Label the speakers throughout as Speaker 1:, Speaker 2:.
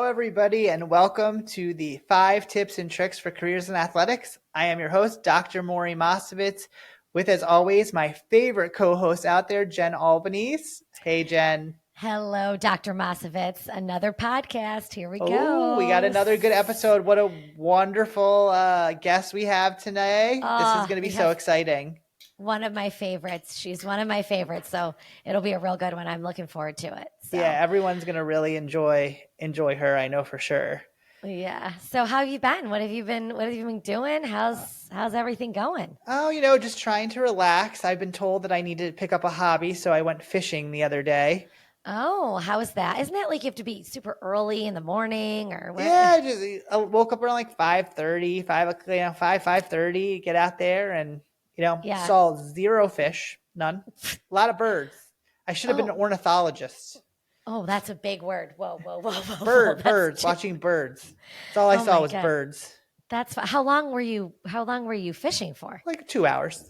Speaker 1: Hello, everybody, and welcome to the 5 Tips and Tricks for Careers in Athletics. I am your host, Dr. Morey Mossovitz, with, as always, my favorite co-host out there, Jen Albanese. Hey, Jen.
Speaker 2: Hello, Dr. Mossovitz. Another podcast. Here we
Speaker 1: Oh,
Speaker 2: go.
Speaker 1: we got another good episode. What a wonderful guest we have today. This is going to be so exciting.
Speaker 2: One of my favorites. She's one of my favorites, so it'll be a real good one. I'm looking forward to it. So.
Speaker 1: Yeah, everyone's going to really enjoy her, I know for sure.
Speaker 2: Yeah. So how have you been? What have you been doing? How's everything going?
Speaker 1: Oh, just trying to relax. I've been told that I need to pick up a hobby, so I went fishing the other day.
Speaker 2: Oh, how is that? Isn't that like you have to be super early in the morning or what?
Speaker 1: Yeah, I woke up around like 5:30, 5:30, get out there and, saw zero fish, none. A lot of birds. I should have been an ornithologist.
Speaker 2: Oh, that's a big word. Whoa.
Speaker 1: Birds, watching birds. That's all I saw was birds.
Speaker 2: That's how long were you fishing for?
Speaker 1: Like 2 hours.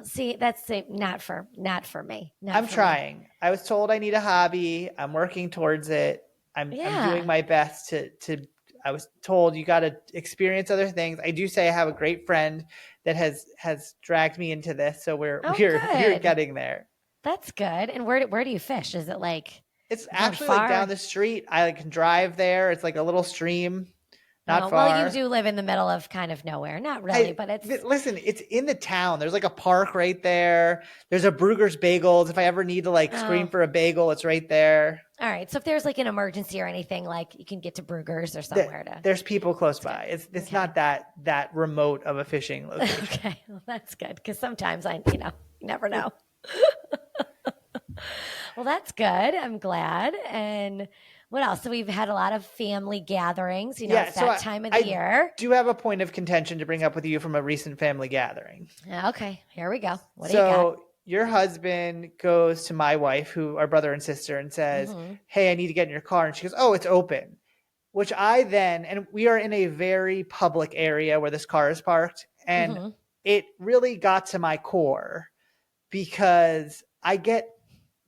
Speaker 2: See, that's not for me.
Speaker 1: I'm trying. I was told I need a hobby. I'm working towards it. I'm doing my best to I was told you got to experience other things. I do say I have a great friend that has dragged me into this, so we're getting there.
Speaker 2: That's good. And where do you fish? Is it like
Speaker 1: it's actually like down the street. I can drive there. It's like a little stream. Not far.
Speaker 2: Well, you do live in the middle of kind of nowhere. Not really, but it's...
Speaker 1: Listen, it's in the town. There's like a park right there. There's a Brugger's Bagels. If I ever need to scream for a bagel, it's right there.
Speaker 2: All right. So if there's like an emergency or anything, like you can get to Brugger's or somewhere to...
Speaker 1: There's people close by. It's not that remote of a fishing location.
Speaker 2: Okay. Well, that's good because sometimes you never know. Well, that's good. I'm glad. And... what else? So we've had a lot of family gatherings, it's that time of the year.
Speaker 1: I do have a point of contention to bring up with you from a recent family gathering.
Speaker 2: Okay, here we go. What do you got?
Speaker 1: So your husband goes to my wife, who are brother and sister, and says, hey, I need to get in your car. And she goes, oh, it's open. Which and we are in a very public area where this car is parked. And it really got to my core because I get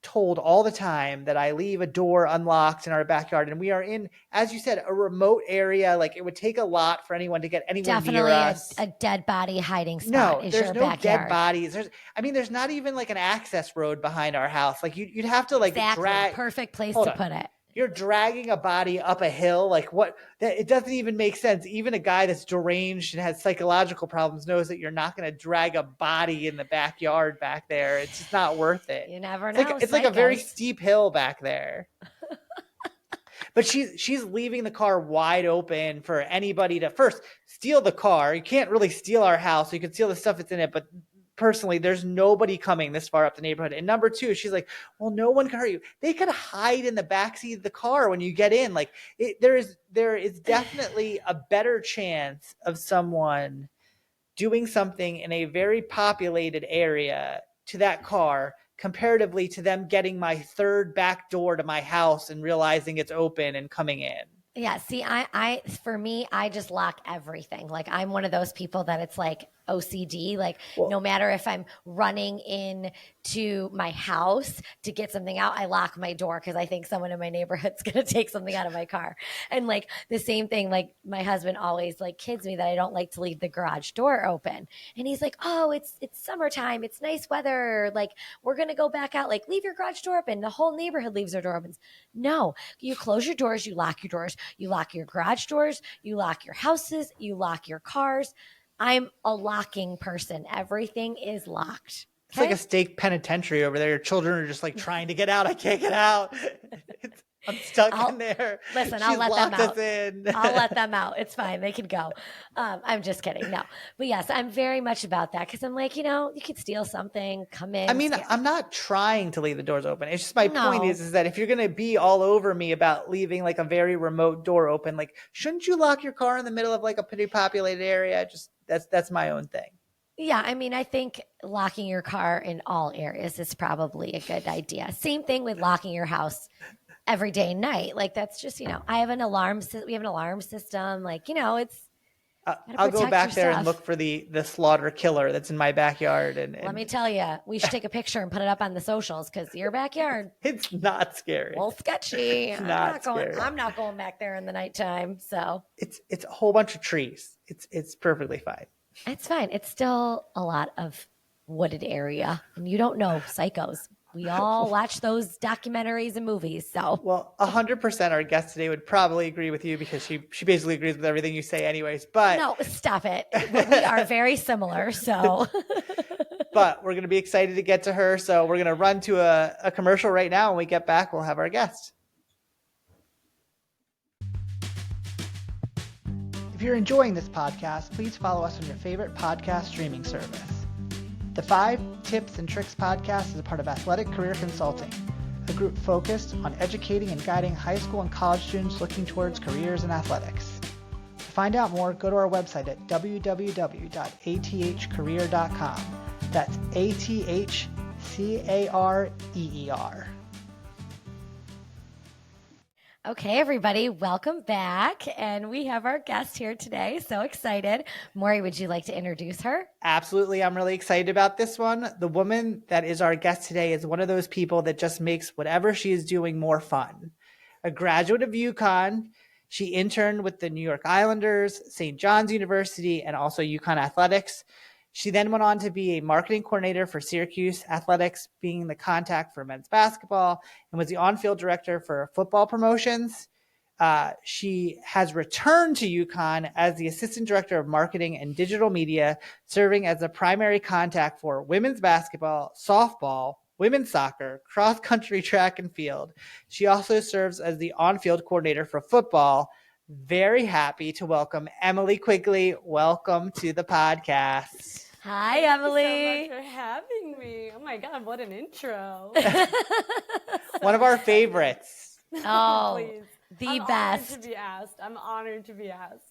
Speaker 1: told all the time that I leave a door unlocked in our backyard, and we are in, as you said, a remote area. Like it would take a lot for anyone to get anywhere near us.
Speaker 2: Definitely a dead body hiding spot.
Speaker 1: There's no dead bodies. There's not even like an access road behind our house. Like you'd have to drag.
Speaker 2: Perfect place to put it.
Speaker 1: You're dragging a body up a hill. Like what? It doesn't even make sense. Even a guy that's deranged and has psychological problems knows that you're not going to drag a body in the backyard back there. It's just not worth it.
Speaker 2: You never know.
Speaker 1: It's like a very steep hill back there. But she's leaving the car wide open for anybody to first steal the car. You can't really steal our house. You can steal the stuff that's in it, but personally, there's nobody coming this far up the neighborhood. And number two, she's like, well, no one can hurt you. They could hide in the backseat of the car when you get in. Like there is definitely a better chance of someone doing something in a very populated area to that car comparatively to them getting my third back door to my house and realizing it's open and coming in.
Speaker 2: Yeah. See, for me, I just lock everything. Like I'm one of those people that it's like OCD. Like no matter if I'm running in to my house to get something out, I lock my door because I think someone in my neighborhood's going to take something out of my car. And like the same thing, like my husband always like kids me that I don't like to leave the garage door open. And he's like, oh, it's summertime. It's nice weather. Like we're going to go back out, like leave your garage door open. The whole neighborhood leaves their door open. No, you close your doors, you lock your doors, you lock your garage doors, you lock your houses, you lock your cars. I'm a locking person. Everything is locked.
Speaker 1: It's like a state penitentiary over there. Your children are just like trying to get out. I can't get out. I'm stuck in there.
Speaker 2: Listen, I'll let them out. I'll let them out. It's fine. They can go. I'm just kidding. No. But yes, I'm very much about that because I'm like, you could steal something, come in.
Speaker 1: I mean, I'm not trying to leave the doors open. It's just my point is that if you're going to be all over me about leaving like a very remote door open, like shouldn't you lock your car in the middle of like a pretty populated area? Just that's my own thing.
Speaker 2: Yeah, I mean, I think locking your car in all areas is probably a good idea. Same thing with locking your house every day and night. Like that's just, I have an alarm. We have an alarm system. Like, it's
Speaker 1: I'll go
Speaker 2: protect
Speaker 1: back there and
Speaker 2: yourself.
Speaker 1: look for the slaughter killer that's in my backyard. And
Speaker 2: Let me tell you, we should take a picture and put it up on the socials because your backyard,
Speaker 1: it's not scary.
Speaker 2: well, sketchy.
Speaker 1: It's not scary.
Speaker 2: I'm not going back there in the nighttime. So
Speaker 1: It's a whole bunch of trees. It's perfectly fine.
Speaker 2: it's fine. It's still a lot of wooded area, and you don't know psychos. We all watch those documentaries and movies. So
Speaker 1: Well, 100% our guest today would probably agree with you because she basically agrees with everything you say anyways. But
Speaker 2: no, stop it. We are very similar. So
Speaker 1: but we're going to be excited to get to her. So we're going to run to a commercial right now. When we get back, we'll have our guest. If you're enjoying this podcast, please follow us on your favorite podcast streaming service. The 5 Tips and Tricks podcast is a part of Athletic Career Consulting, a group focused on educating and guiding high school and college students looking towards careers in athletics. To find out more, go to our website at www.athcareer.com. That's ATHCAREER.
Speaker 2: okay, everybody, welcome back. And we have our guest here today. So excited. Morey, would you like to introduce her?
Speaker 1: Absolutely. I'm really excited about this one. The woman that is our guest today is one of those people that just makes whatever she is doing more fun. A graduate of UConn, she interned with the New York Islanders, St. John's University, and also UConn Athletics. She then went on to be a marketing coordinator for Syracuse Athletics, being the contact for men's basketball, and was the on-field director for football promotions. She has returned to UConn as the assistant director of marketing and digital media, serving as the primary contact for women's basketball, softball, women's soccer, cross-country track and field. She also serves as the on-field coordinator for football. Very happy to welcome Emily Quigley. Welcome to the podcast.
Speaker 2: Hi,
Speaker 3: Emily.
Speaker 2: Emily.
Speaker 3: Thank you so much for having me. Oh my God, what an intro.
Speaker 1: One of our favorites.
Speaker 2: Oh,
Speaker 3: Please.
Speaker 2: the
Speaker 3: I'm
Speaker 2: best.
Speaker 3: I'm honored to be asked.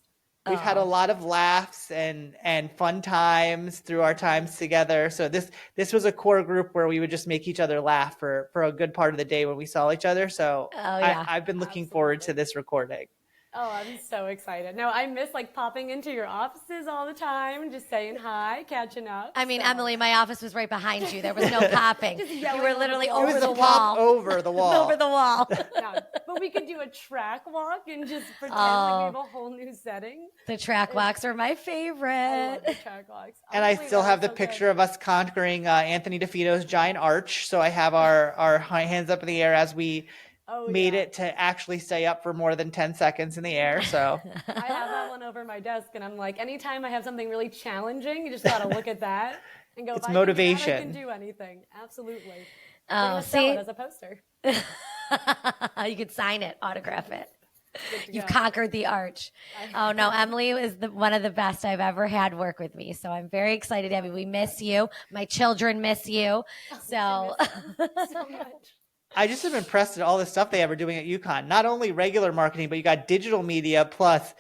Speaker 1: We've had a lot of laughs and fun times through our times together. So this was a core group where we would just make each other laugh for a good part of the day when we saw each other. So
Speaker 2: yeah.
Speaker 1: I've been looking forward to this recording.
Speaker 3: Oh, I'm so excited. No, I miss popping into your offices all the time, just saying hi, catching up.
Speaker 2: I mean, Emily, my office was right behind you. There was no popping. You were literally
Speaker 1: It
Speaker 2: over
Speaker 1: was
Speaker 2: the
Speaker 1: a pop
Speaker 2: wall.
Speaker 1: over the wall.
Speaker 2: Over the wall.
Speaker 3: No, but we could do a track walk and just pretend like we have a whole new setting.
Speaker 2: The track walks are my
Speaker 3: I
Speaker 2: favorite.
Speaker 3: love the track walks.
Speaker 1: And I
Speaker 3: Honestly,
Speaker 1: still
Speaker 3: that
Speaker 1: have
Speaker 3: was
Speaker 1: the
Speaker 3: so
Speaker 1: picture
Speaker 3: good.
Speaker 1: of us conquering Anthony DeFito's giant arch. So I have our hands up in the air as we made it to actually stay up for more than 10 seconds in the air. So
Speaker 3: I have that one over my desk, and I'm like, anytime I have something really challenging, you just gotta look at that and go.
Speaker 1: It's
Speaker 3: if
Speaker 1: motivation.
Speaker 3: I can do anything. Absolutely. We're
Speaker 2: Oh,
Speaker 3: gonna sell
Speaker 2: see,
Speaker 3: it as a poster.
Speaker 2: you could sign it, autograph it.
Speaker 3: Good to
Speaker 2: You've
Speaker 3: go.
Speaker 2: conquered the arch. Oh no, Emily is one of the best I've ever had work with me. So I'm very excited, Abby. We miss you. My children miss you. So
Speaker 3: so much.
Speaker 1: I just am impressed at all the stuff they ever doing at UConn. Not only regular marketing, but you got digital media plus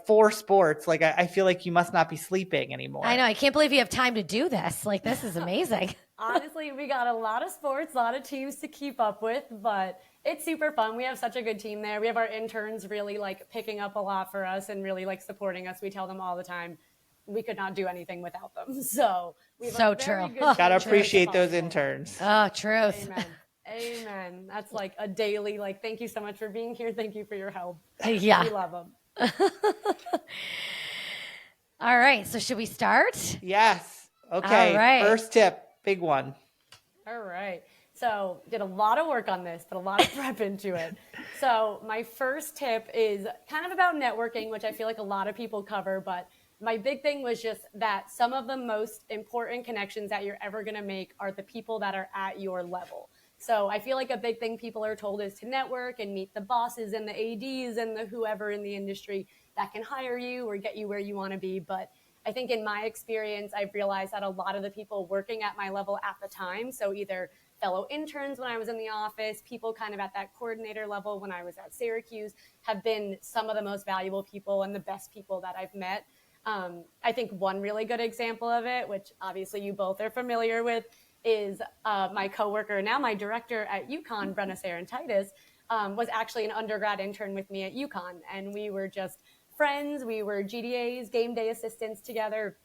Speaker 1: 4 sports. I feel like you must not be sleeping anymore.
Speaker 2: I know. I can't believe you have time to do this. This is amazing.
Speaker 3: Honestly, we got a lot of sports, a lot of teams to keep up with, but it's super fun. We have such a good team there. We have our interns really picking up a lot for us and really supporting us. We tell them all the time we could not do anything without them. So we have
Speaker 2: So
Speaker 3: a very
Speaker 2: true.
Speaker 3: good
Speaker 2: Oh,
Speaker 1: Gotta
Speaker 3: team.
Speaker 1: appreciate those
Speaker 3: Possible.
Speaker 1: interns.
Speaker 2: Oh, truth.
Speaker 3: Amen. Amen. That's a daily, thank you so much for being here. Thank you for your help.
Speaker 2: Yeah.
Speaker 3: We love them.
Speaker 2: All right. So should we start?
Speaker 1: Yes. Okay.
Speaker 2: All right.
Speaker 1: First tip, big one.
Speaker 3: All right. So did a lot of work on this, put a lot of prep into it. So my first tip is kind of about networking, which I feel like a lot of people cover, but my big thing was just that some of the most important connections that you're ever going to make are the people that are at your level. So I feel like a big thing people are told is to network and meet the bosses and the ADs and the whoever in the industry that can hire you or get you where you want to be. But I think in my experience, I've realized that a lot of the people working at my level at the time, so either fellow interns when I was in the office, people kind of at that coordinator level when I was at Syracuse, have been some of the most valuable people and the best people that I've met. I think one really good example of it, which obviously you both are familiar with, is my coworker, now my director at UConn, Brenna Sarentitis, was actually an undergrad intern with me at UConn. And we were just friends. We were GDAs, game day assistants together.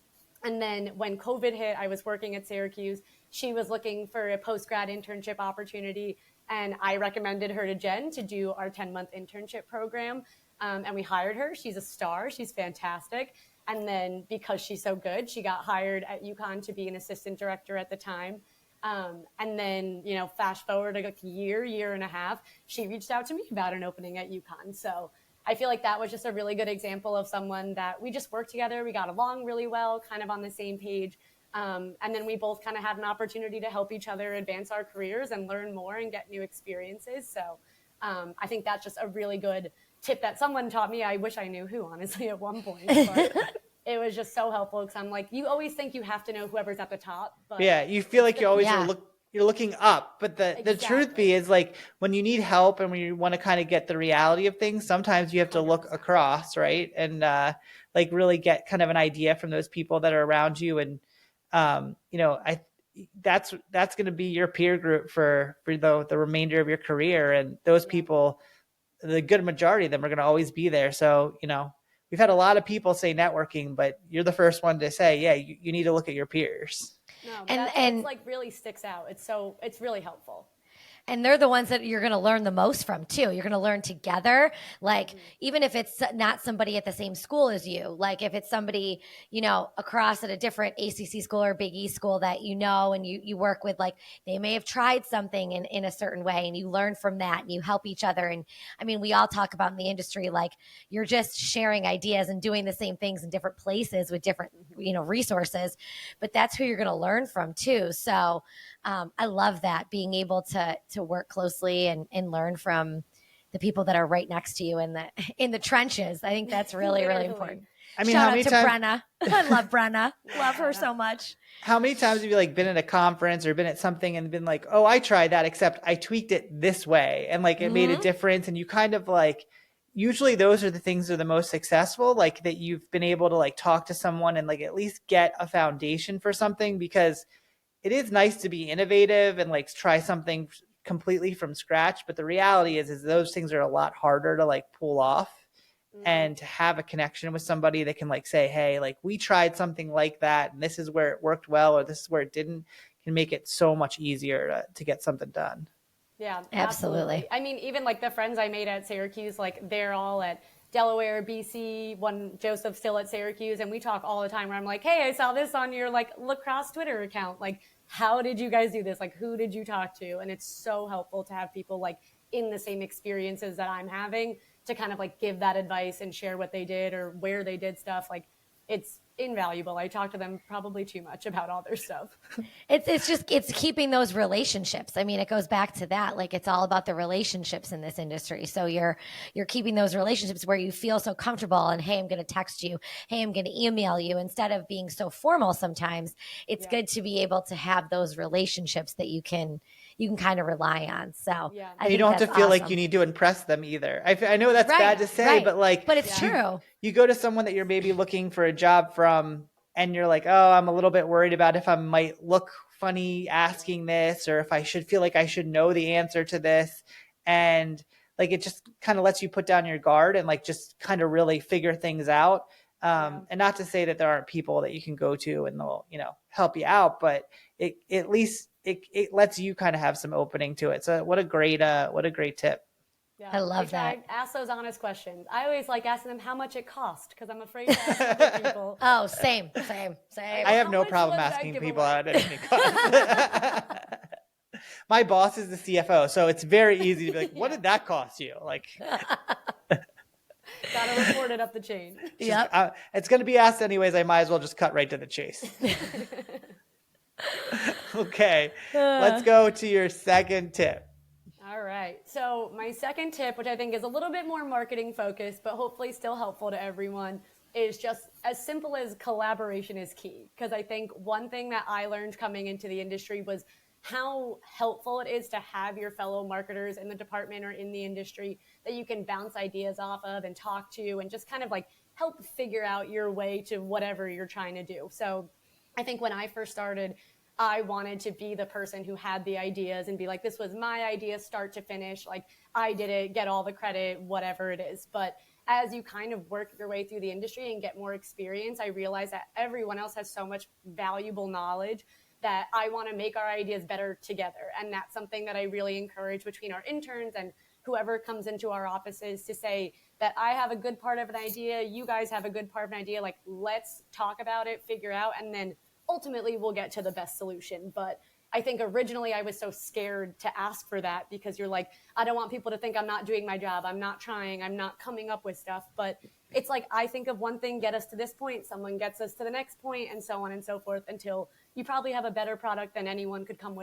Speaker 3: And then when COVID hit, I was working at Syracuse. She was looking for a post-grad internship opportunity, and I recommended her to Jen to do our 10-month internship program. And we hired her. She's a star. She's fantastic. And then because she's so good, she got hired at UConn to be an assistant director at the time. And then, fast forward like a year and a half, she reached out to me about an opening at UConn. So I feel like that was just a really good example of someone that we just worked together. We got along really well, kind of on the same page. And then we both kind of had an opportunity to help each other advance our careers and learn more and get new experiences. So I think that's just a really good tip that someone taught me. I wish I knew who, honestly, at one point. But it was just so helpful because I'm like, you always think you have to know whoever's at the top. But
Speaker 1: yeah, you feel like you always you're looking up, but the truth be is like when you need help and when you want to kind of get the reality of things, sometimes you have to look across, right? And like really get kind of an idea from those people that are around you. And that's going to be your peer group for the remainder of your career. And those people, the good majority of them are going to always be there. So, we've had a lot of people say networking, but you're the first one to say, yeah, you need to look at your peers.
Speaker 3: No, and like really sticks out. It's really helpful.
Speaker 2: And they're the ones that you're going to learn the most from too. You're going to learn together. Like, even if it's not somebody at the same school as you, like if it's somebody, across at a different ACC school or Big East school that and you work with, like they may have tried something in a certain way and you learn from that and you help each other. And I mean, we all talk about in the industry, like you're just sharing ideas and doing the same things in different places with different, resources, but that's who you're going to learn from too. So I love that, being able to work closely and learn from the people that are right next to you in the trenches. I think that's really, really important.
Speaker 1: I mean,
Speaker 2: shout out to Brenna. I love Brenna. Love her so much.
Speaker 1: How many times have you like been at a conference or been at something and been like, oh, I tried that, except I tweaked it this way and like it made a difference. And you kind of like, usually those are the things that are the most successful, like that you've been able to like talk to someone and like at least get a foundation for something, because it is nice to be innovative and like try something completely from scratch. But the reality is those things are a lot harder to like pull off, and to have a connection with somebody that can like say, hey, like we tried something like that and this is where it worked well, or this is where it didn't, can make it so much easier to get something done.
Speaker 3: Yeah,
Speaker 2: absolutely.
Speaker 3: I mean, even like the friends I made at Syracuse, like they're all at Delaware, BC, Joseph's still at Syracuse. And we talk all the time where I'm like, hey, I saw this on your like lacrosse Twitter account. Like, how did you guys do this? Like, who did you talk to? And it's so helpful to have people like in the same experiences that I'm having to kind of like give that advice and share what they did or where they did stuff. Like, it's invaluable. I talk to them probably too much about all their stuff.
Speaker 2: It's keeping those relationships. I mean, it goes back to that. Like, it's all about the relationships in this industry. So you're keeping those relationships where you feel so comfortable and, hey, I'm going to text you. Hey, I'm going to email you, instead of being so formal. Sometimes it's good to be able to have those relationships that you can kind of rely on. So
Speaker 1: you don't have to feel like you need to impress them either. I know that's bad to say, but
Speaker 2: it's true.
Speaker 1: You go to someone that you're maybe looking for a job from, and you're like, oh, I'm a little bit worried about if I might look funny asking this, or if I should feel like I should know the answer to this. And like, it just kind of lets you put down your guard and like, just kind of really figure things out. And not to say that there aren't people that you can go to and they'll, help you out, but it at least it lets you kind of have some opening to it. So what a great tip.
Speaker 3: Yeah,
Speaker 2: I love that.
Speaker 3: Ask those honest questions. I always like asking them how much it cost, because I'm afraid to ask other people.
Speaker 2: Oh, same.
Speaker 1: I have no problem asking people out at any cost. My boss is the CFO, so it's very easy to be like, what did that cost you? Like,
Speaker 3: gotta report it up the chain.
Speaker 1: It's going to be asked anyways. I might as well just cut right to the chase. Okay, let's go to your second tip.
Speaker 3: All right. So my second tip, which I think is a little bit more marketing focused, but hopefully still helpful to everyone, is just as simple as collaboration is key. Because I think one thing that I learned coming into the industry was how helpful it is to have your fellow marketers in the department or in the industry that you can bounce ideas off of and talk to, and just kind of like help figure out your way to whatever you're trying to do. So I think when I first started, I wanted to be the person who had the ideas and be like, this was my idea, start to finish. Like, I did it, get all the credit, whatever it is. But as you kind of work your way through the industry and get more experience, I realize that everyone else has so much valuable knowledge that I want to make our ideas better together. And that's something that I really encourage between our interns and whoever comes into our offices, to say that I have a good part of an idea, you guys have a good part of an idea, like let's talk about it, figure out, and then ultimately we'll get to the best solution. But I think originally I was so scared to ask for that, because you're like, I don't want people to think I'm not doing my job, I'm not trying, I'm not coming up with stuff. But it's like, I think of one thing, get us to this point, someone gets us to the next point, and so on and so forth, until you probably have a better product than anyone could come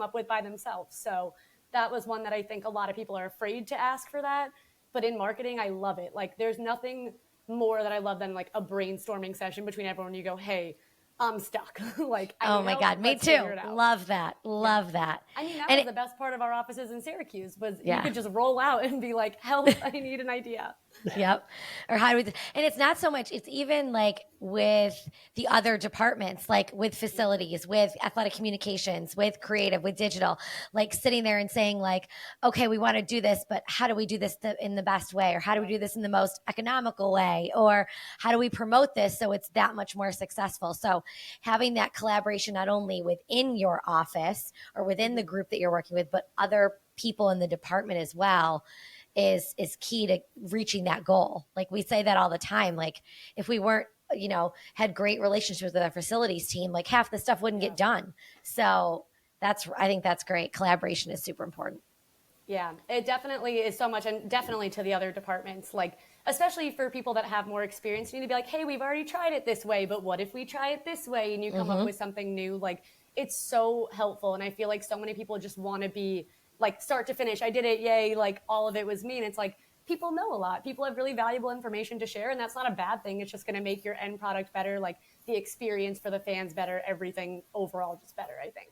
Speaker 3: up with by themselves. So that was one that I think a lot of people are afraid to ask for that. But in marketing, I love it. Like, there's nothing more that I love than like a brainstorming session between everyone. You go, hey, I'm stuck. Like,
Speaker 2: oh my God, me too. Love that. Love that.
Speaker 3: I mean, that was the best part of our offices in Syracuse, was you could just roll out and be like, help, I need an idea.
Speaker 2: Yep. Or how do we, and it's not so much, it's even like with the other departments, like with facilities, with athletic communications, with creative, with digital, like sitting there and saying like, okay, we want to do this, but how do we do this in the best way? Or how do we do this in the most economical way? Or how do we promote this so it's that much more successful? So having that collaboration, not only within your office or within the group that you're working with, but other people in the department as well, is key to reaching that goal. Like, we say that all the time. Like, if we weren't, had great relationships with our facilities team, like half the stuff wouldn't get done. So I think that's great. Collaboration is super important.
Speaker 3: Yeah, it definitely is so much, and definitely to the other departments, like, especially for people that have more experience, you need to be like, hey, we've already tried it this way, but what if we try it this way? And you come up with something new. Like, it's so helpful. And I feel like so many people just want to be like start to finish, I did it, yay, like all of it was me. And it's like, people know a lot. People have really valuable information to share, and that's not a bad thing. It's just going to make your end product better, like the experience for the fans better, everything overall just better, I think.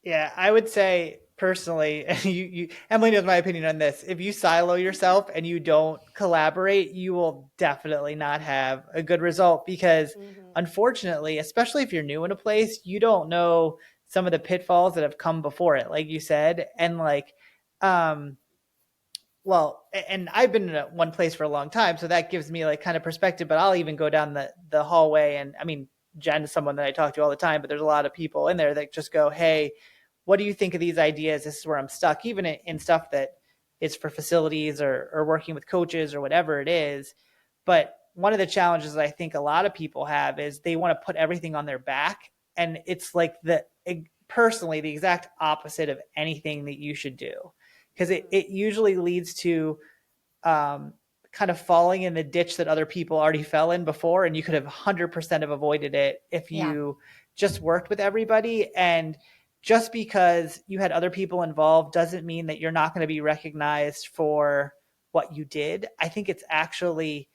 Speaker 1: Yeah, I would say personally, and Emily knows my opinion on this, if you silo yourself and you don't collaborate, you will definitely not have a good result, because unfortunately, especially if you're new in a place, you don't know some of the pitfalls that have come before it, like you said. And like, and I've been in one place for a long time, so that gives me like kind of perspective, but I'll even go down the hallway, and I mean, Jen is someone that I talk to all the time, but there's a lot of people in there that just go, hey, what do you think of these ideas? This is where I'm stuck, even in stuff that is for facilities or working with coaches or whatever it is. But one of the challenges that I think a lot of people have is they want to put everything on their back. And it's like personally the exact opposite of anything that you should do, because it usually leads to kind of falling in the ditch that other people already fell in before. And you could have 100% have avoided it if you just worked with everybody. And just because you had other people involved doesn't mean that you're not going to be recognized for what you did. I think it's actually,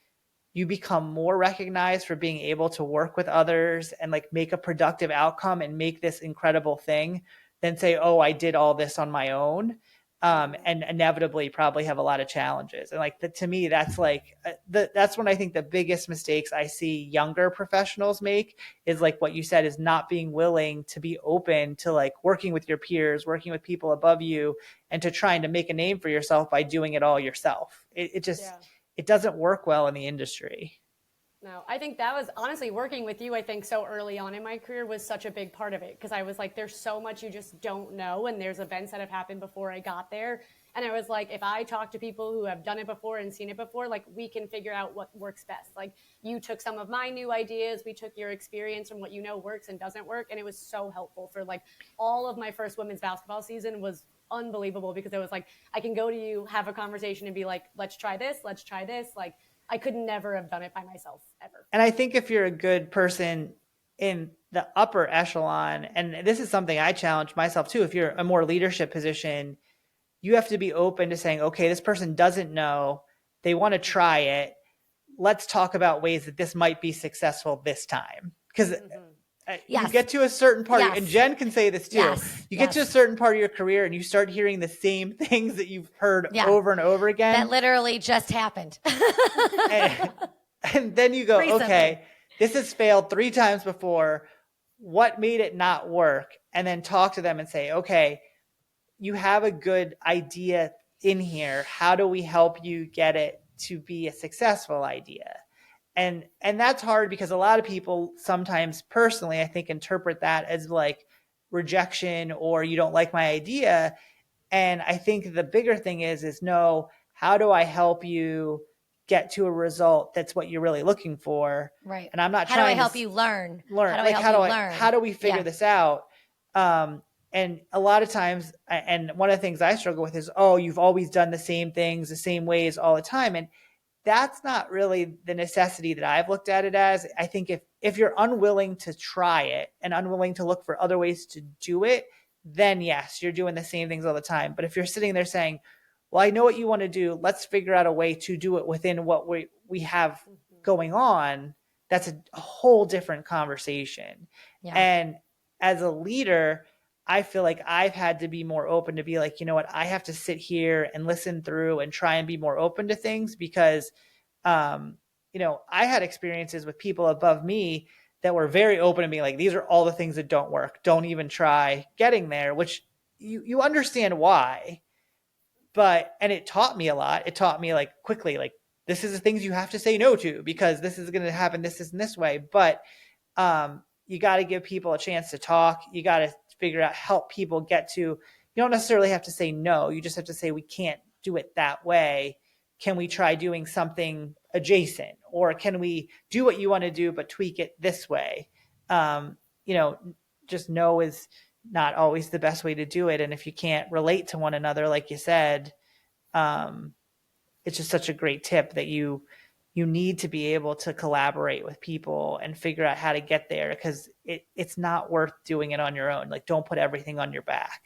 Speaker 1: you become more recognized for being able to work with others and like make a productive outcome and make this incredible thing than say, oh, I did all this on my own. And inevitably probably have a lot of challenges. And like to me, that's like, that's when I think the biggest mistakes I see younger professionals make is like what you said, is not being willing to be open to like working with your peers, working with people above you, and to trying to make a name for yourself by doing it all yourself. It doesn't work well in the industry.
Speaker 3: No, I think that was honestly working with you. I think so early on in my career was such a big part of it, because I was like, there's so much you just don't know. And there's events that have happened before I got there. And I was like, if I talk to people who have done it before and seen it before, like we can figure out what works best. Like you took some of my new ideas. We took your experience from what you know works and doesn't work. And it was so helpful for like all of my first women's basketball season was unbelievable, because it was like, I can go to you, have a conversation and be like, let's try this. Let's try this. Like, I could never have done it by myself ever.
Speaker 1: And I think if you're a good person in the upper echelon, and this is something I challenge myself too, if you're a more leadership position, you have to be open to saying, okay, this person doesn't know, they want to try it. Let's talk about ways that this might be successful this time. Because you get to a certain part, and Jen can say this too. You get to a certain part of your career and you start hearing the same things that you've heard over and over again.
Speaker 2: That literally just happened.
Speaker 1: and then you go, recently, okay, this has failed 3 times before. What made it not work? And then talk to them and say, okay, you have a good idea in here. How do we help you get it to be a successful idea. And that's hard because a lot of people sometimes personally, I think, interpret that as like rejection or you don't like my idea. And I think the bigger thing is no, how do I help you get to a result that's what you're really looking for?
Speaker 2: Right.
Speaker 1: And I'm not
Speaker 2: how do I
Speaker 1: trying
Speaker 2: help
Speaker 1: to
Speaker 2: you learn?
Speaker 1: learn.
Speaker 2: How do
Speaker 1: Like,
Speaker 2: I help you learn?
Speaker 1: How do we figure this out? And a lot of times, and one of the things I struggle with is, oh, you've always done the same things, the same ways all the time. And that's not really the necessity that I've looked at it as. I think if you're unwilling to try it and unwilling to look for other ways to do it, then yes, you're doing the same things all the time. But if you're sitting there saying, well, I know what you want to do, let's figure out a way to do it within what we have going on, that's a whole different conversation.
Speaker 2: Yeah.
Speaker 1: And as a leader, I feel like I've had to be more open to be like, you know what, I have to sit here and listen through and try and be more open to things because, you know, I had experiences with people above me that were very open to me. Like, these are all the things that don't work. Don't even try getting there, which you understand why, and it taught me a lot. It taught me like quickly, like, this is the things you have to say no to because this is going to happen. This is in this way. But, you got to give people a chance to talk. You got to figure out, help people get to, you don't necessarily have to say no. You just have to say, we can't do it that way. Can we try doing something adjacent? Or can we do what you want to do, but tweak it this way? You know, just no is not always the best way to do it. And if you can't relate to one another, like you said, it's just such a great tip that you need to be able to collaborate with people and figure out how to get there because it's not worth doing it on your own. Like, don't put everything on your back.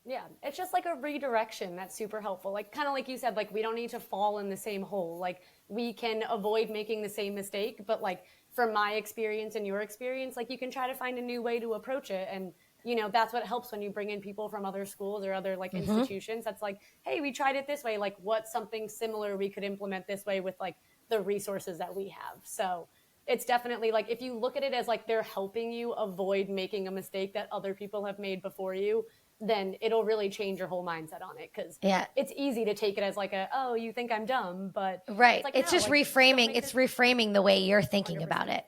Speaker 3: Yeah, it's just like a redirection that's super helpful. Like, kind of like you said, like, we don't need to fall in the same hole. Like, we can avoid making the same mistake, but like, from my experience and your experience, like, you can try to find a new way to approach it. And, you know, that's what helps when you bring in people from other schools or other like institutions. That's like, hey, we tried it this way. Like, what's something similar we could implement this way with like the resources that we have? So it's definitely like, if you look at it as like they're helping you avoid making a mistake that other people have made before you, then it'll really change your whole mindset on it. Because it's easy to take it as like oh, you think I'm dumb, but
Speaker 2: right.
Speaker 3: It's, like,
Speaker 2: it's
Speaker 3: no,
Speaker 2: just
Speaker 3: like,
Speaker 2: reframing. It's reframing the way you're thinking
Speaker 3: 100%.
Speaker 2: about it.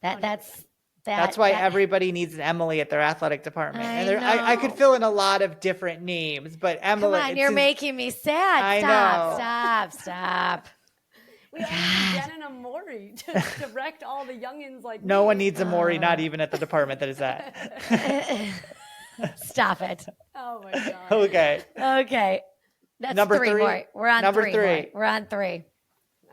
Speaker 3: 100%.
Speaker 1: That's why everybody needs an Emily at their athletic department. I could fill in a lot of different names, but Emily.
Speaker 2: Come on, you're making me sad. Stop.
Speaker 3: We all need Jen and a Morey to direct all the youngins like
Speaker 1: no
Speaker 3: me.
Speaker 1: one needs a Morey, not even at the department that is at.
Speaker 2: Stop it.
Speaker 3: Oh my God.
Speaker 2: Okay. That's
Speaker 1: Number
Speaker 2: three
Speaker 1: three.
Speaker 2: more. We're on
Speaker 1: Number
Speaker 2: three.
Speaker 1: three.
Speaker 2: We're on three.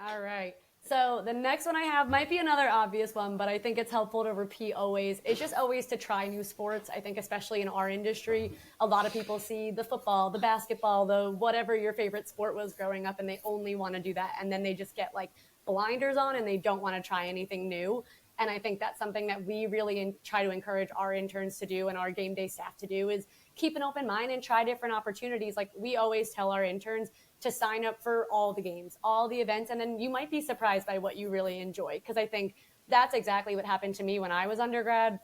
Speaker 3: All right. So the next one I have might be another obvious one, but I think it's helpful to repeat always. It's just always to try new sports. I think especially in our industry, a lot of people see the football, the basketball, the whatever your favorite sport was growing up, and they only want to do that. And then they just get like blinders on and they don't want to try anything new. And I think that's something that we really try to encourage our interns to do and our game day staff to do is keep an open mind and try different opportunities. Like we always tell our interns to sign up for all the games, all the events, and then you might be surprised by what you really enjoy. Because I think that's exactly what happened to me when I was undergrad.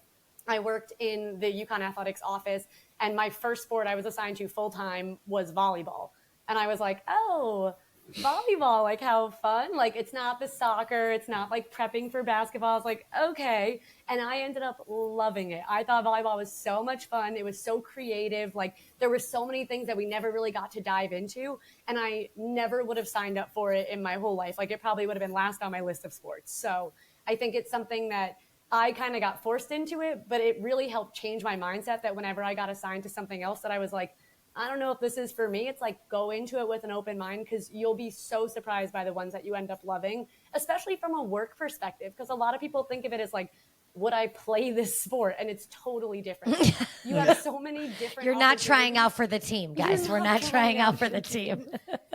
Speaker 3: I worked in the UConn Athletics office, and my first sport I was assigned to full-time was volleyball. And I was like, oh, volleyball, like how fun. Like it's not the soccer, it's not like prepping for basketball. It's like, okay. And I ended up loving it. I thought volleyball was so much fun. It was so creative. Like there were so many things that we never really got to dive into. And I never would have signed up for it in my whole life. Like it probably would have been last on my list of sports. So I think it's something that I kind of got forced into it, but it really helped change my mindset that whenever I got assigned to something else that I was like, I don't know if this is for me. It's like go into it with an open mind because you'll be so surprised by the ones that you end up loving, especially from a work perspective. Because a lot of people think of it as like, would I play this sport? And it's totally different. You have so many different.
Speaker 2: You're not trying out for the team, guys. We're not trying out for the team.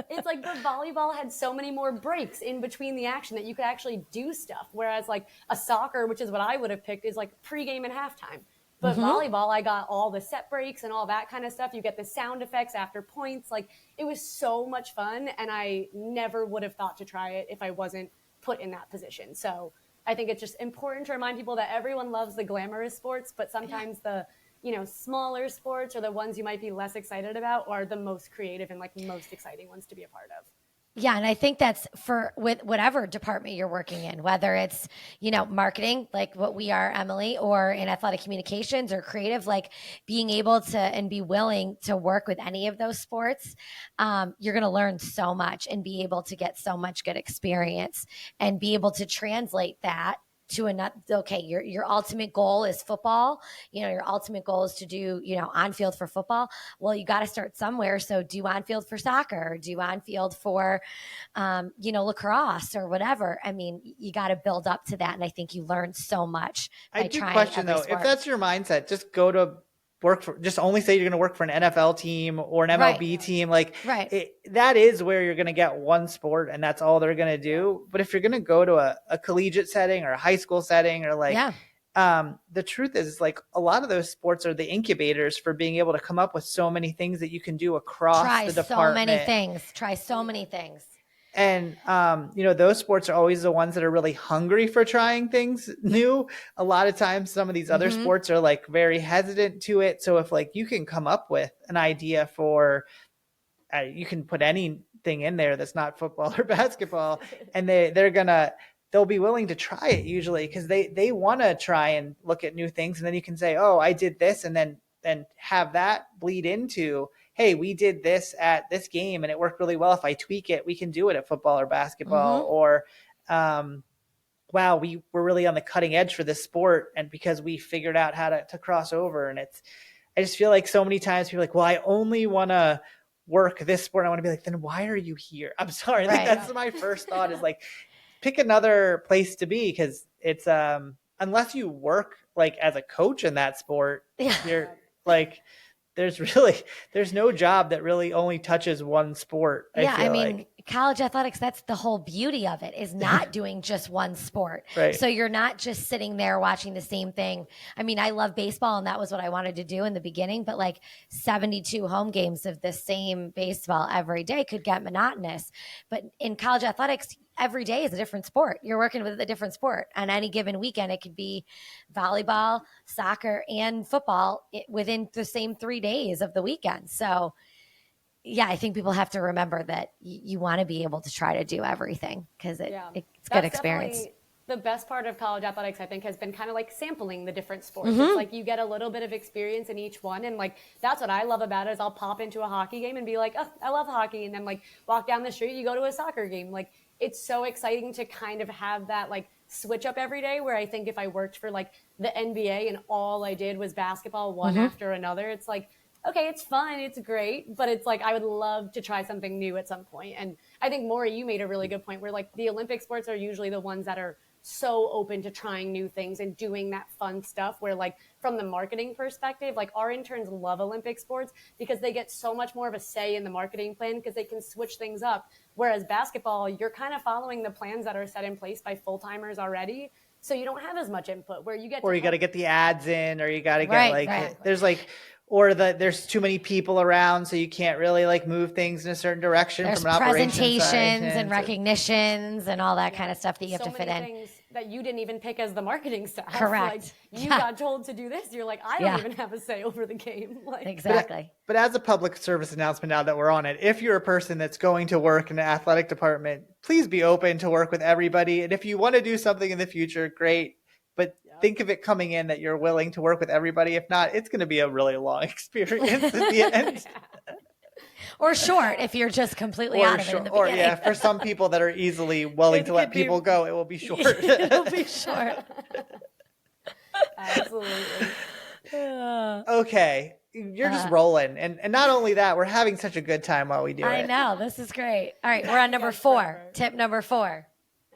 Speaker 3: It's like the volleyball had so many more breaks in between the action that you could actually do stuff. Whereas like a soccer, which is what I would have picked, is like pregame and halftime. But volleyball, I got all the set breaks and all that kind of stuff. You get the sound effects after points. Like it was so much fun. And I never would have thought to try it if I wasn't put in that position. So I think it's just important to remind people that everyone loves the glamorous sports, but sometimes the, you know, smaller sports or the ones you might be less excited about are the most creative and like most exciting ones to be a part of.
Speaker 2: Yeah, and I think that's for with whatever department you're working in, whether it's, marketing, like what we are, Emily, or in athletic communications or creative, like being able to and be willing to work with any of those sports, you're going to learn so much and be able to get so much good experience and be able to translate that to another. Okay, your ultimate goal is football. Your ultimate goal is to do, on field for football. Well, you got to start somewhere. So do on field for soccer, or do on field for, lacrosse or whatever. I mean, you got to build up to that. And I think you learn so much by
Speaker 1: I do
Speaker 2: trying
Speaker 1: question
Speaker 2: every
Speaker 1: though,
Speaker 2: sport.
Speaker 1: if that's your mindset, just go to work for, just only say you're going to work for an NFL team or an MLB team. Like that is where you're going to get one sport and that's all they're going to do. But if you're going to go to a collegiate setting or a high school setting or the truth is like a lot of those sports are the incubators for being able to come up with so many things that you can do across the department.
Speaker 2: Try so many things.
Speaker 1: And, those sports are always the ones that are really hungry for trying things new. A lot of times, some of these other sports are like very hesitant to it. So if like you can come up with an idea for, you can put anything in there that's not football or basketball, and they'll be willing to try it usually because they want to try and look at new things. And then you can say, oh, I did this, and then have that bleed into, hey, we did this at this game and it worked really well. If I tweak it, we can do it at football or basketball. Or, wow, we were really on the cutting edge for this sport. And because we figured out how to cross over. And I just feel like so many times people are like, well, I only want to work this sport. I want to be like, then why are you here? I'm sorry. Like, that's my first thought is like, pick another place to be. Cause it's, unless you work like as a coach in that sport, you're like, there's no job that really only touches one sport. I mean,
Speaker 2: college athletics, that's the whole beauty of it, is not doing just one sport.
Speaker 1: Right.
Speaker 2: So you're not just sitting there watching the same thing. I mean, I love baseball and that was what I wanted to do in the beginning, but like 72 home games of the same baseball every day could get monotonous. But in college athletics, every day is a different sport. You're working with a different sport. On any given weekend, it could be volleyball, soccer, and football within the same 3 days of the weekend. So, yeah, I think people have to remember that you want to be able to try to do everything because it's good experience.
Speaker 3: The best part of college athletics, I think, has been kind of like sampling the different sports. It's like you get a little bit of experience in each one. And like, that's what I love about it is I'll pop into a hockey game and be like, oh, I love hockey. And then like walk down the street, you go to a soccer game. Like, it's so exciting to kind of have that like switch up every day where I think if I worked for like the NBA and all I did was basketball one after another, it's like, okay, it's fun, it's great, but it's like I would love to try something new at some point. And I think, Morey, you made a really good point where like the Olympic sports are usually the ones that are so open to trying new things and doing that fun stuff where like from the marketing perspective, like our interns love Olympic sports because they get so much more of a say in the marketing plan because they can switch things up. Whereas basketball, you're kind of following the plans that are set in place by full-timers already. So you don't have as much input where you get
Speaker 1: or you got to get the ads in, or you got to get there's like, or there's too many people around, so you can't really like move things in a certain direction.
Speaker 2: There's
Speaker 1: from an
Speaker 2: presentations and recognitions and all that kind of stuff that you have to fit in.
Speaker 3: Things that you didn't even pick as the marketing staff.
Speaker 2: Correct.
Speaker 3: Like, you got told to do this. You're like, I don't even have a say over the game. Like,
Speaker 2: exactly.
Speaker 1: But as a public service announcement, now that we're on it, if you're a person that's going to work in the athletic department, please be open to work with everybody. And if you want to do something in the future, great. But think of it coming in that you're willing to work with everybody. If not, it's going to be a really long experience at the end.
Speaker 2: Or short if you're just completely out of it in the beginning.
Speaker 1: Or for some people that are easily willing to let people go, it will be short.
Speaker 2: It'll be short.
Speaker 3: Absolutely.
Speaker 1: Okay. You're just rolling. And not only that, we're having such a good time while we do it.
Speaker 2: I know. This is great. All right. We're on number 4. Tip number 4.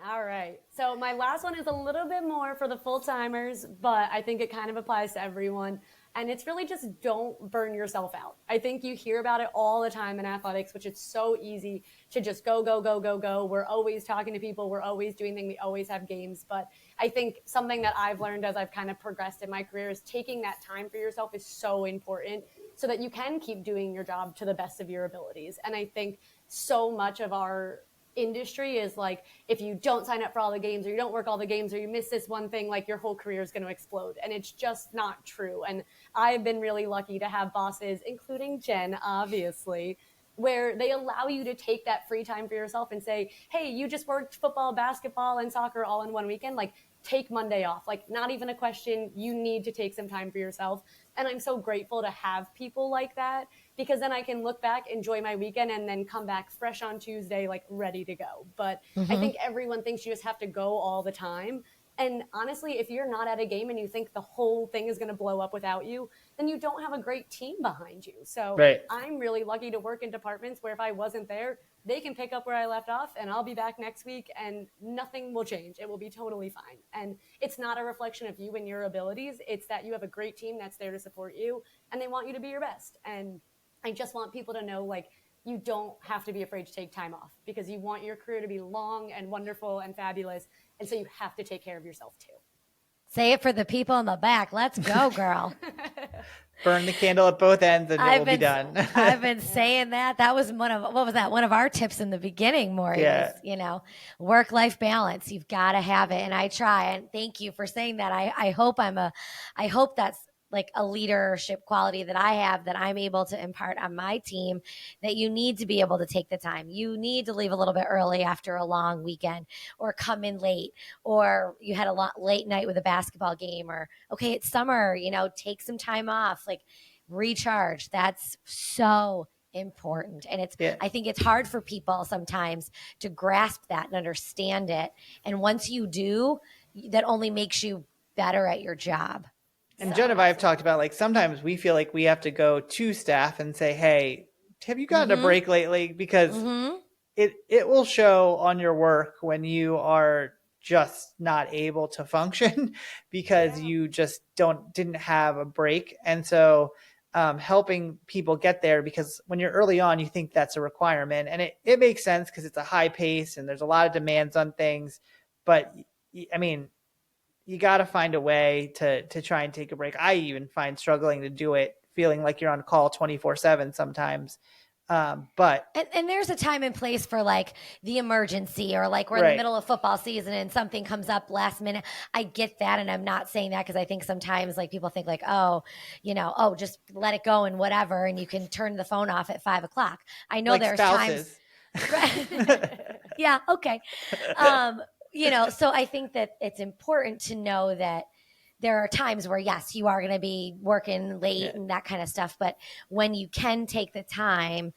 Speaker 3: All right. So my last one is a little bit more for the full-timers, but I think it kind of applies to everyone. And it's really just don't burn yourself out. I think you hear about it all the time in athletics, which is so easy to just go, go, go, go, go. We're always talking to people. We're always doing things. We always have games. But I think something that I've learned as I've kind of progressed in my career is taking that time for yourself is so important so that you can keep doing your job to the best of your abilities. And I think so much of our industry is like, if you don't sign up for all the games or you don't work all the games or you miss this one thing, like your whole career is going to explode. And it's just not true. And I've been really lucky to have bosses, including Jen, obviously, where they allow you to take that free time for yourself and say, hey, you just worked football, basketball, and soccer all in one weekend. Like, take Monday off. Like, not even a question. You need to take some time for yourself. And I'm so grateful to have people like that, because then I can look back, enjoy my weekend, and then come back fresh on Tuesday, like ready to go. But I think everyone thinks you just have to go all the time. And honestly, if you're not at a game and you think the whole thing is going to blow up without you, then you don't have a great team behind you. So I'm really lucky to work in departments where if I wasn't there, they can pick up where I left off, and I'll be back next week and nothing will change. It will be totally fine. And it's not a reflection of you and your abilities. It's that you have a great team that's there to support you, and they want you to be your best. And I just want people to know, like, you don't have to be afraid to take time off, because you want your career to be long and wonderful and fabulous. And so you have to take care of yourself too.
Speaker 2: Say it for the people in the back. Let's go, girl.
Speaker 1: Burn the candle at both ends and it will be done.
Speaker 2: I've been saying that. That was one of our tips in the beginning, Morey.
Speaker 1: Yeah.
Speaker 2: Was, work-life balance. You've got to have it. And I try. And thank you for saying that. I hope that's like a leadership quality that I have, that I'm able to impart on my team, that you need to be able to take the time. You need to leave a little bit early after a long weekend, or come in late, or you had a late night with a basketball game, or, okay, it's summer, take some time off, like recharge. That's so important. And I think it's hard for people sometimes to grasp that and understand it. And once you do, that only makes you better at your job.
Speaker 1: And Jen and I have talked about, like, sometimes we feel like we have to go to staff and say, hey, have you gotten a break lately? Because it will show on your work when you are just not able to function because you just didn't have a break. And so helping people get there, because when you're early on, you think that's a requirement, and it makes sense because it's a high pace and there's a lot of demands on things. But I mean, you got to find a way to try and take a break. I even find struggling to do it, feeling like you're on call 24/7 sometimes. But
Speaker 2: there's a time and place for, like, the emergency, or like we're in the middle of football season and something comes up last minute. I get that. And I'm not saying that, because I think sometimes, like, people think like, just let it go and whatever. And you can turn the phone off at 5:00. I know, like, there's
Speaker 1: spouses.
Speaker 2: Times. Yeah. Okay. So I think that it's important to know that there are times where, yes, you are going to be working late and that kind of stuff. But when you can take the time,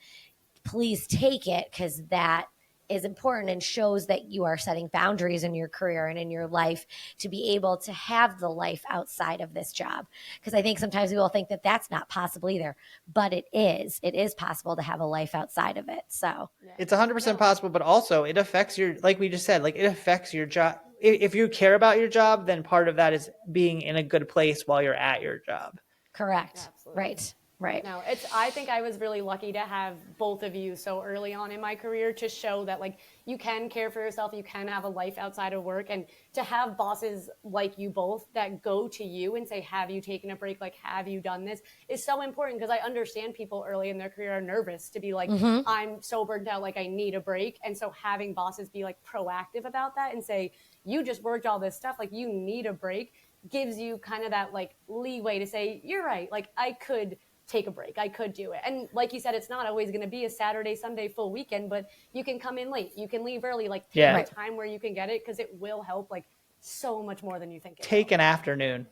Speaker 2: please take it, because that is important and shows that you are setting boundaries in your career and in your life to be able to have the life outside of this job. Because I think sometimes we will think that that's not possible either, but it is. It is possible to have a life outside of it. So
Speaker 1: it's 100% possible, but also it affects like we just said, like, it affects your job. If you care about your job, then part of that is being in a good place while you're at your job.
Speaker 2: Correct.
Speaker 3: Absolutely.
Speaker 2: Right.
Speaker 3: No, I think I was really lucky to have both of you so early on in my career to show that, like, you can care for yourself, you can have a life outside of work, and to have bosses like you both that go to you and say, have you taken a break? Like, have you done this? Is so important, because I understand people early in their career are nervous to be like, I'm so burnt out, like, I need a break. And so having bosses be, like, proactive about that and say, you just worked all this stuff, like, you need a break, gives you kind of that, like, leeway to say, you're right, like, I could take a break. I could do it. And like you said, it's not always going to be a Saturday, Sunday full weekend, but you can come in late. You can leave early, like, take the time where you can get it, because it will help, like, so much more than you think.
Speaker 1: Take an afternoon.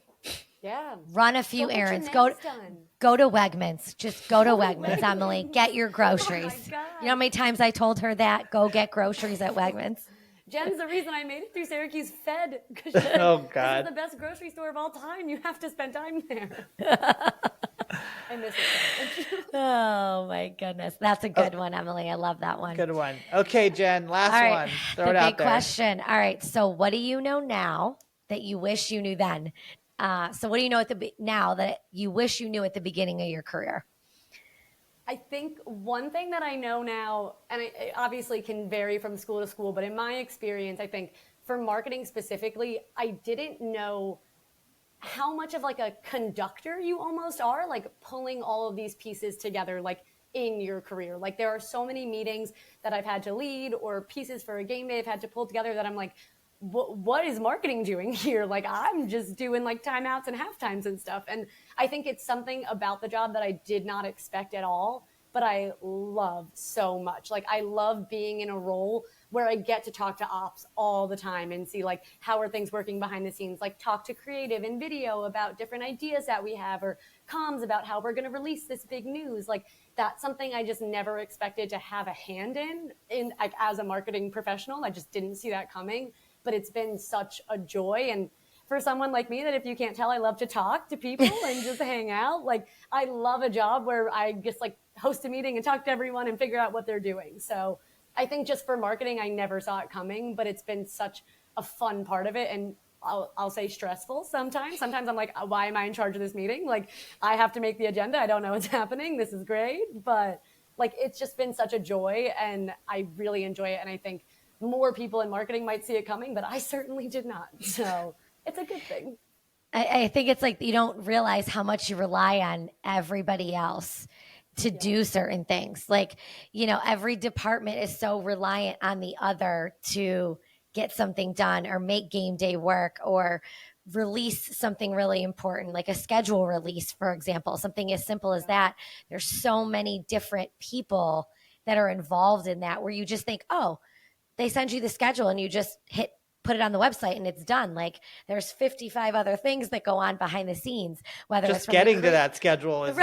Speaker 3: Yeah.
Speaker 2: Run a few errands. Go to Wegmans. Just go to Wegmans, Emily. Get your groceries.
Speaker 3: Oh my God.
Speaker 2: You know how many times I told her that? Go get groceries at Wegmans.
Speaker 3: Jen's the reason I made it through Syracuse fed.
Speaker 1: Oh, God.
Speaker 3: This is the best grocery store of all time. You have to spend time there. I miss it.
Speaker 2: Oh, my goodness. That's a good one, Emily. I love that one.
Speaker 1: Good one. Okay, Jen, last one. Throw it out there.
Speaker 2: The big question. All right. So what do you know now that you wish you knew then? So what do you know now that you wish you knew at the beginning of your career?
Speaker 3: I think one thing that I know now, and it obviously can vary from school to school, but in my experience, I think for marketing specifically, I didn't know how much of, like, a conductor you almost are, like, pulling all of these pieces together, like, in your career. Like, there are so many meetings that I've had to lead, or pieces for a game day I've had to pull together, that I'm like, what is marketing doing here? Like, I'm just doing, like, timeouts and halftimes and stuff. And I think it's something about the job that I did not expect at all. but I love so much. Like, I love being in a role where I get to talk to ops all the time and see like how are things working behind the scenes, like talk to creative and video about different ideas that we have, or comms about how we're going to release this big news. Like, that's something I just never expected to have a hand in like as a marketing professional. I just didn't see that coming, but it's been such a joy. And for someone like me, that if you can't tell, I love to talk to people and just hang out. Like, I love a job where I just like host a meeting and talk to everyone and figure out what they're doing. So I think just for marketing, I never saw it coming, but it's been such a fun part of it. And I'll say stressful sometimes. Sometimes I'm like, why am I in charge of this meeting? Like, I have to make the agenda. I don't know what's happening. This is great. But like, it's just been such a joy, and I really enjoy it. And I think more people in marketing might see it coming, but I certainly did not. So it's a good thing.
Speaker 2: I think it's like you don't realize how much you rely on everybody else to do certain things. Like, you know, every department is so reliant on the other to get something done or make game day work or release something really important, like a schedule release, for example, something as simple as that. There's so many different people that are involved in that, where you just think, oh, they send you the schedule and you just put it on the website and it's done. Like, there's 55 other things that go on behind the scenes, whether
Speaker 1: Just
Speaker 2: it's from
Speaker 1: getting to that schedule is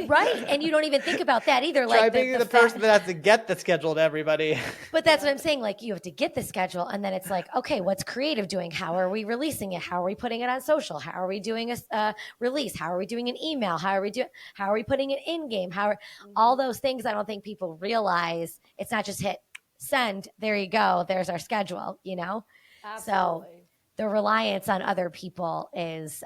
Speaker 2: right. And you don't even think about that either.
Speaker 1: Try
Speaker 2: Like
Speaker 1: being the person that has to get the schedule to everybody.
Speaker 2: But that's what I'm saying. Like, you have to get the schedule, and then it's like, okay, what's creative doing? How are we releasing it? How are we putting it on social? How are we doing a release? How are we doing an email? How are we putting it in game? All those things? I don't think people realize. It's not just hit send. There you go. There's our schedule. You know.
Speaker 3: Absolutely.
Speaker 2: So the reliance on other people is,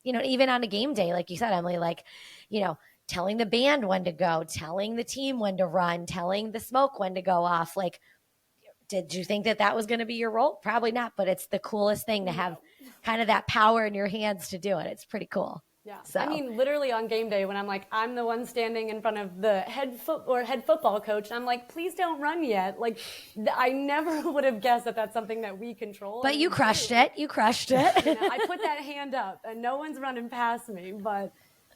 Speaker 2: you know, even on a game day, like you said, Emily, like, you know, telling the band when to go, telling the team when to run, telling the smoke when to go off. Like, did you think that was going to be your role? Probably not, but it's the coolest thing to have kind of that power in your hands to do it. It's pretty cool.
Speaker 3: Yeah.
Speaker 2: So.
Speaker 3: I mean, literally on game day, when I'm like, I'm the one standing in front of the head football coach, I'm like, please don't run yet. Like, I never would have guessed that that's something that we control.
Speaker 2: But you crushed it. You crushed it.
Speaker 3: You know, I put that hand up and no one's running past me, but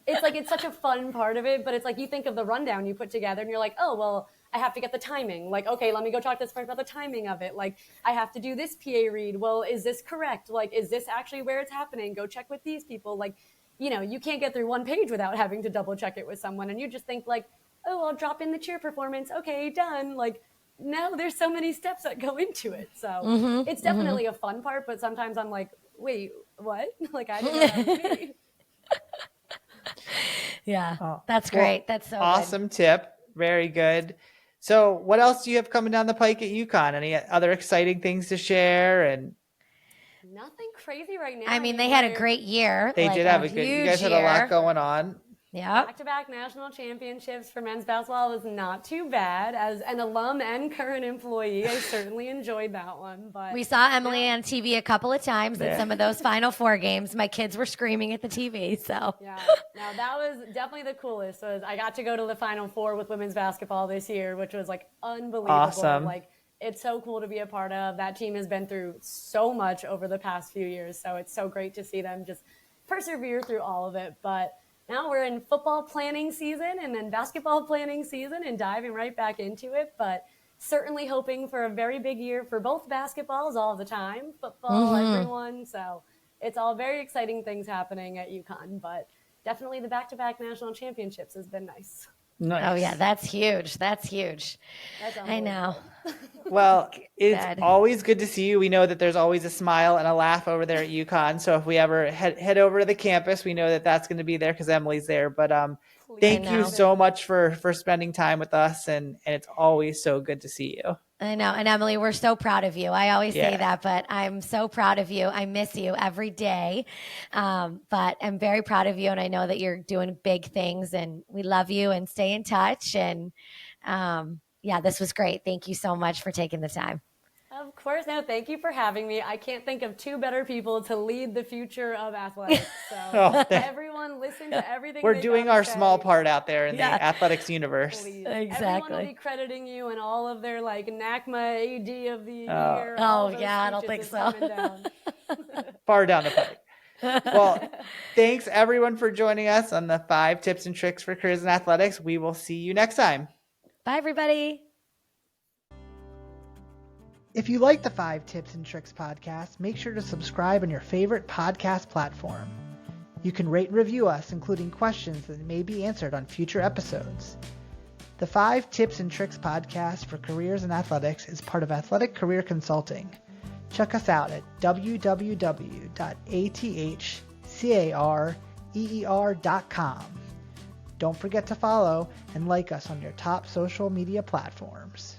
Speaker 3: it's like, it's such a fun part of it. But it's like, you think of the rundown you put together and you're like, oh, well, I have to get the timing. Like, okay, let me go talk to this person about the timing of it. Like, I have to do this PA read. Well, is this correct? Like, is this actually where it's happening? Go check with these people. Like, you know, you can't get through one page without having to double check it with someone. And you just think like, oh, I'll drop in the cheer performance. Okay, done. Like, no, there's so many steps that go into it. So it's definitely a fun part, but sometimes I'm like, wait, what? Like, I didn't know that was me.
Speaker 2: Yeah, that's great.
Speaker 1: Well,
Speaker 2: That's so
Speaker 1: awesome
Speaker 2: good.
Speaker 1: tip. Very good. So what else do you have coming down the pike at UConn? Any other exciting things to share? And
Speaker 3: Nothing crazy right now.
Speaker 2: I mean, they had a great year.
Speaker 1: they
Speaker 2: like
Speaker 1: did have a good, you guys had a lot going on.
Speaker 2: Yeah.
Speaker 3: Back-to-back national championships for men's basketball was not too bad. As an alum and current employee, I certainly enjoyed that one. But
Speaker 2: we saw Emily on TV a couple of times in some of those Final Four games. My kids were screaming at the TV. So
Speaker 3: yeah, now that was definitely the coolest. Was I got to go to the Final Four with women's basketball this year, which was like unbelievable.
Speaker 1: Awesome.
Speaker 3: Like, it's so cool to be a part of. That team has been through so much over the past few years, so it's so great to see them just persevere through all of it. But now we're in football planning season and then basketball planning season and diving right back into it. But certainly hoping for a very big year for both basketballs all the time, football, everyone. So it's all very exciting things happening at UConn, but definitely the back-to-back national championships has been nice.
Speaker 1: Nice.
Speaker 2: Oh yeah, that's huge. That's huge. I know.
Speaker 1: Well, it's always good to see you. We know that there's always a smile and a laugh over there at UConn. So if we ever head over to the campus, we know that that's going to be there because Emily's there. But thank you so much for spending time with us, and it's always so good to see you.
Speaker 2: I know. And Emily, we're so proud of you. I always say that, but I'm so proud of you. I miss you every day. But I'm very proud of you. And I know that you're doing big things, and we love you, and stay in touch. And this was great. Thank you so much for taking the time.
Speaker 3: Of course. No, thank you for having me. I can't think of two better people to lead the future of athletics. So everyone listen to everything.
Speaker 1: We're doing our small part out there in the athletics universe.
Speaker 3: Please.
Speaker 2: Exactly.
Speaker 3: Everyone will be crediting you and all of their like NACMA AD of the year.
Speaker 2: Oh yeah, I don't think so.
Speaker 1: Far down the pike. Well, thanks everyone for joining us on the 5 tips and tricks for careers in athletics. We will see you next time.
Speaker 2: Bye, everybody.
Speaker 4: If you like the 5 Tips and Tricks podcast, make sure to subscribe on your favorite podcast platform. You can rate and review us, including questions that may be answered on future episodes. The 5 Tips and Tricks podcast for careers in athletics is part of Athletic Career Consulting. Check us out at www.athcareer.com. Don't forget to follow and like us on your top social media platforms.